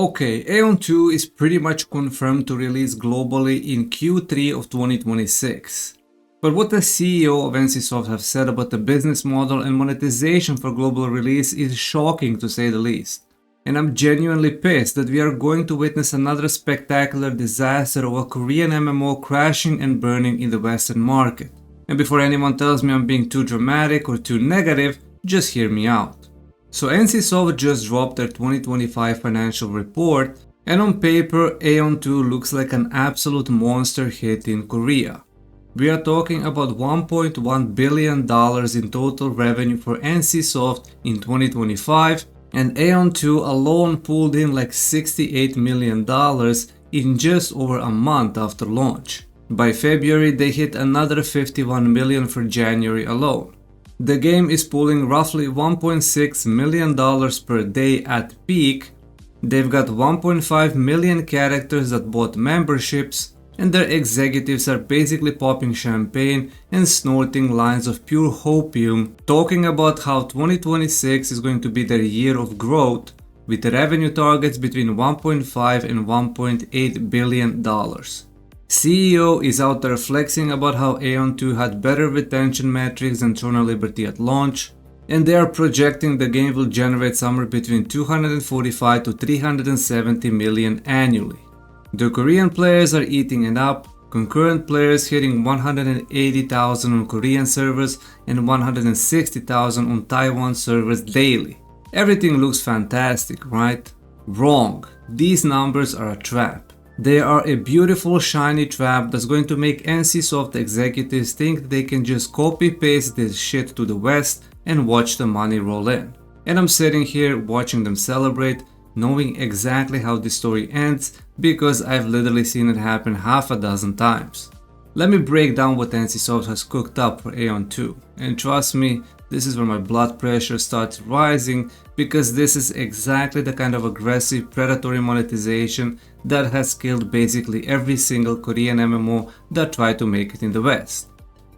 Okay, AION 2 is pretty much confirmed to release globally in Q3 of 2026. But what the CEO of NCSoft have said about the business model and monetization for global release is shocking to say the least. And I'm genuinely pissed that we are going to witness another spectacular disaster of a Korean MMO crashing and burning in the Western market. And before anyone tells me I'm being too dramatic or too negative, just hear me out. So NCSoft just dropped their 2025 financial report, and on paper AION 2 looks like an absolute monster hit in Korea. We are talking about $1.1 billion in total revenue for NCSoft in 2025, and AION 2 alone pulled in like $68 million in just over a month after launch. By February they hit another $51 million for January alone. The game is pulling roughly $1.6 million per day at peak. They've got 1.5 million characters that bought memberships, and their executives are basically popping champagne and snorting lines of pure hopium, talking about how 2026 is going to be their year of growth, with revenue targets between $1.5 and $1.8 billion. CEO is out there flexing about how AION 2 had better retention metrics than Throne of Liberty at launch, and they are projecting the game will generate somewhere between 245 to 370 million annually. The Korean players are eating it up, concurrent players hitting 180,000 on Korean servers and 160,000 on Taiwan servers daily. Everything looks fantastic, right? Wrong. These numbers are a trap. They are a beautiful shiny trap that's going to make NCSoft executives think they can just copy-paste this shit to the West and watch the money roll in. And I'm sitting here watching them celebrate, knowing exactly how this story ends because I've literally seen it happen half a dozen times. Let me break down what NCSoft has cooked up for AION 2, and trust me, this is where my blood pressure starts rising because this is exactly the kind of aggressive predatory monetization that has killed basically every single Korean MMO that tried to make it in the West.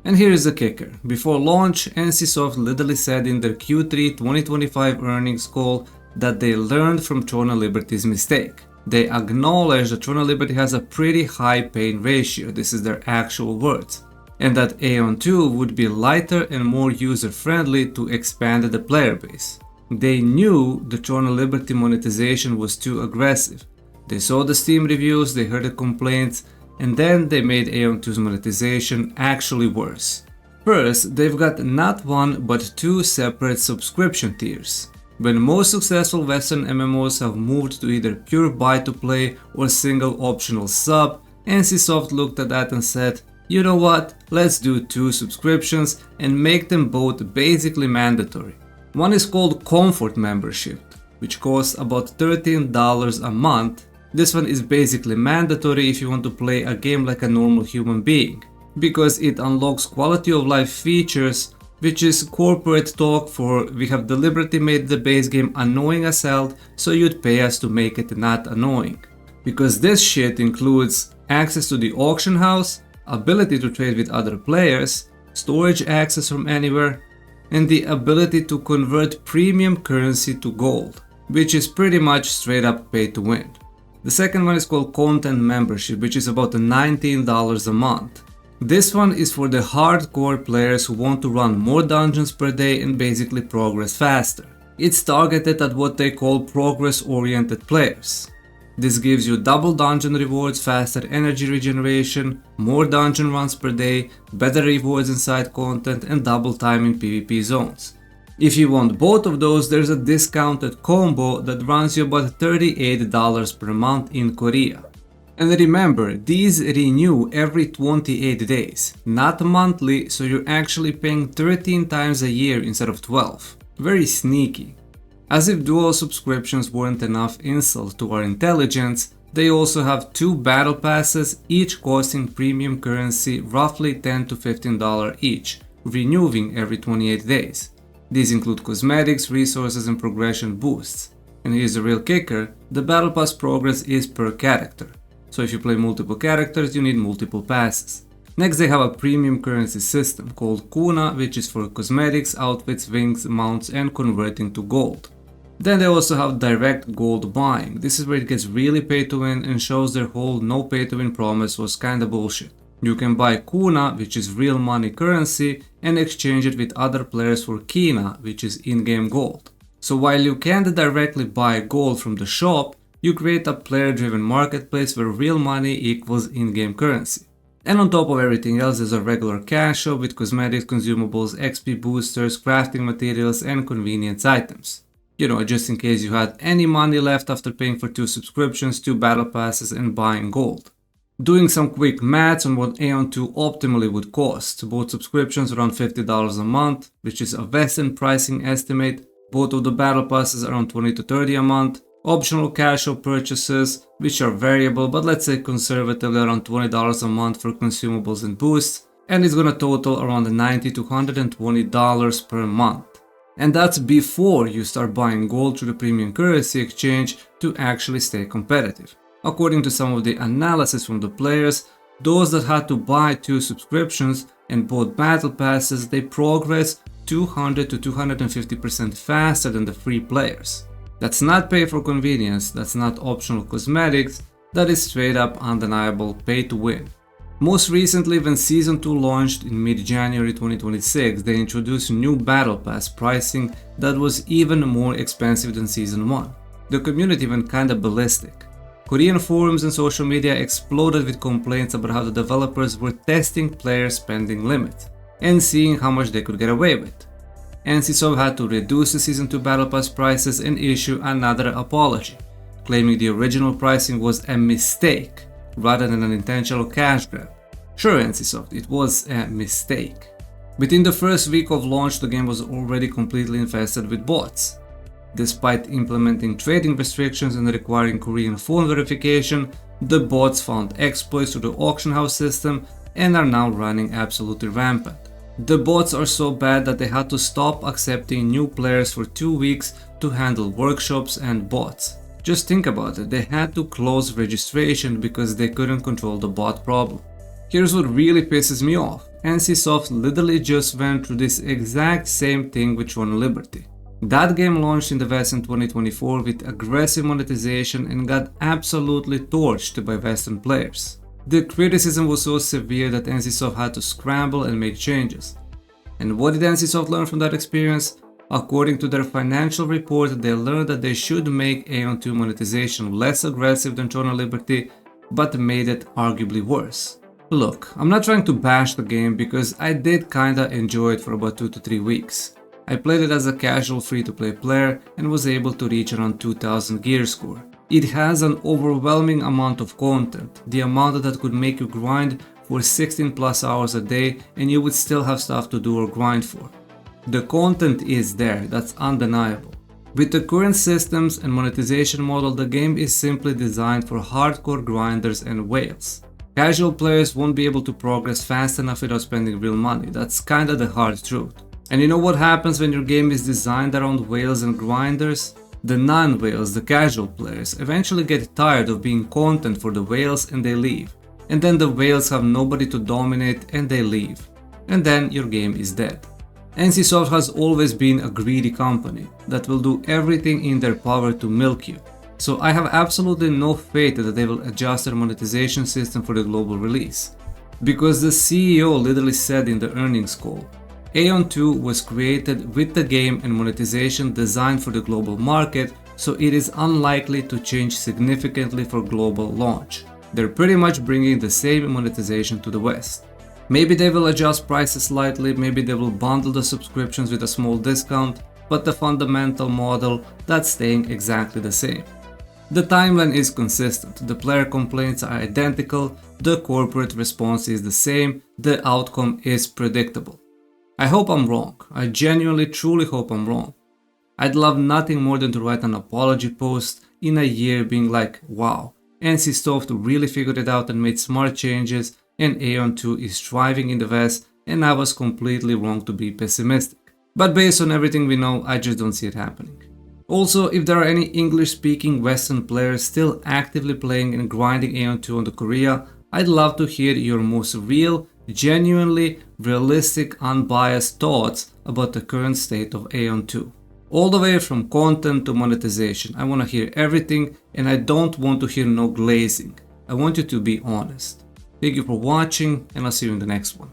And here is the kicker. Before launch, NCSoft literally said in their Q3 2025 earnings call that they learned from Throne of Liberty's mistake. They acknowledge that Throne of Liberty has a pretty high pain ratio, this is their actual words, and that AION 2 would be lighter and more user-friendly to expand the player base. They knew the Throne of Liberty monetization was too aggressive. They saw the Steam reviews, they heard the complaints, and then they made AION 2's monetization actually worse. First, they've got not one but two separate subscription tiers. When most successful Western MMOs have moved to either pure buy-to-play or single optional sub, NCSoft looked at that and said, you know what, let's do two subscriptions and make them both basically mandatory. One is called Comfort Membership, which costs about $13 a month. This one is basically mandatory if you want to play a game like a normal human being, because it unlocks quality of life features, which is corporate talk for we have deliberately made the base game annoying as hell, so you'd pay us to make it not annoying. Because this shit includes access to the auction house, ability to trade with other players, storage access from anywhere, and the ability to convert premium currency to gold, which is pretty much straight up pay to win. The second one is called Content Membership, which is about $19 a month. This one is for the hardcore players who want to run more dungeons per day and basically progress faster. It's targeted at what they call progress-oriented players. This gives you double dungeon rewards, faster energy regeneration, more dungeon runs per day, better rewards in side content, and double time in PvP zones. If you want both of those, there's a discounted combo that runs you about $38 per month in Korea. And remember, these renew every 28 days, not monthly, so you're actually paying 13 times a year instead of 12. Very sneaky. As if dual subscriptions weren't enough insult to our intelligence, they also have two battle passes, each costing premium currency roughly $10 to $15 each, renewing every 28 days. These include cosmetics, resources, and progression boosts. And here's the real kicker, the battle pass progress is per character. So if you play multiple characters, you need multiple passes. Next, they have a premium currency system called Kuna, which is for cosmetics, outfits, wings, mounts, and converting to gold. Then they also have direct gold buying. This is where it gets really pay to win and shows their whole no pay to win promise was kinda bullshit. You can buy Kuna, which is real money currency, and exchange it with other players for Kina, which is in-game gold. So while you can't directly buy gold from the shop, you create a player-driven marketplace where real money equals in-game currency. And on top of everything else, there's a regular cash shop with cosmetics, consumables, XP boosters, crafting materials, and convenience items. You know, just in case you had any money left after paying for 2 subscriptions, 2 battle passes, and buying gold. Doing some quick maths on what AION 2 optimally would cost. Both subscriptions around $50 a month, which is a Western pricing estimate. Both of the battle passes around $20 to $30 a month. Optional cash shop purchases, which are variable, but let's say conservatively around $20 a month for consumables and boosts. And it's gonna total around $90 to $120 per month. And that's before you start buying gold through the premium currency exchange to actually stay competitive. According to some of the analysis from the players, those that had to buy 2 subscriptions and bought battle passes, they progress 200 to 250% faster than the free players. That's not pay for convenience, that's not optional cosmetics, that is straight up undeniable pay to win. Most recently, when Season 2 launched in mid-January 2026, they introduced new battle pass pricing that was even more expensive than Season 1. The community went kinda ballistic. Korean forums and social media exploded with complaints about how the developers were testing player spending limits and seeing how much they could get away with. NCSoft had to reduce the Season 2 Battle Pass prices and issue another apology, claiming the original pricing was a mistake rather than an intentional cash grab. Sure, NCSoft, it was a mistake. Within the first week of launch, the game was already completely infested with bots. Despite implementing trading restrictions and requiring Korean phone verification, the bots found exploits through the auction house system and are now running absolutely rampant. The bots are so bad that they had to stop accepting new players for 2 weeks to handle workshops and bots. Just think about it, they had to close registration because they couldn't control the bot problem. Here's what really pisses me off. NCSoft literally just went through this exact same thing with Tron Liberty. That game launched in the West in 2024 with aggressive monetization and got absolutely torched by Western players. The criticism was so severe that NCSoft had to scramble and make changes. And what did NCSoft learn from that experience? According to their financial report, they learned that they should make AION 2 monetization less aggressive than Tron Liberty, but made it arguably worse. Look, I'm not trying to bash the game because I did kinda enjoy it for about 2 to 3 weeks. I played it as a casual free-to-play player and was able to reach around 2000 gear score. It has an overwhelming amount of content, the amount that could make you grind for 16 plus hours a day and you would still have stuff to do or grind for. The content is there, that's undeniable. With the current systems and monetization model, the game is simply designed for hardcore grinders and whales. Casual players won't be able to progress fast enough without spending real money, that's kinda the hard truth. And you know what happens when your game is designed around whales and grinders? The non-whales, the casual players, eventually get tired of being content for the whales and they leave. And then the whales have nobody to dominate and they leave. And then your game is dead. NCSoft has always been a greedy company that will do everything in their power to milk you. So I have absolutely no faith that they will adjust their monetization system for the global release. Because the CEO literally said in the earnings call, AION 2 was created with the game and monetization designed for the global market, so it is unlikely to change significantly for global launch. They're pretty much bringing the same monetization to the West. Maybe they will adjust prices slightly, maybe they will bundle the subscriptions with a small discount, but the fundamental model, that's staying exactly the same. The timeline is consistent, the player complaints are identical, the corporate response is the same, the outcome is predictable. I hope I'm wrong. I genuinely truly hope I'm wrong. I'd love nothing more than to write an apology post in a year being like, wow, NCSoft really figured it out and made smart changes and AION 2 is thriving in the West and I was completely wrong to be pessimistic. But based on everything we know, I just don't see it happening. Also, if there are any English-speaking Western players still actively playing and grinding AION 2 on the Korea, I'd love to hear your most real, genuinely realistic, unbiased thoughts about the current state of AION 2. All the way from content to monetization. I want to hear everything, and I don't want to hear no glazing. I want you to be honest. Thank you for watching, and I'll see you in the next one.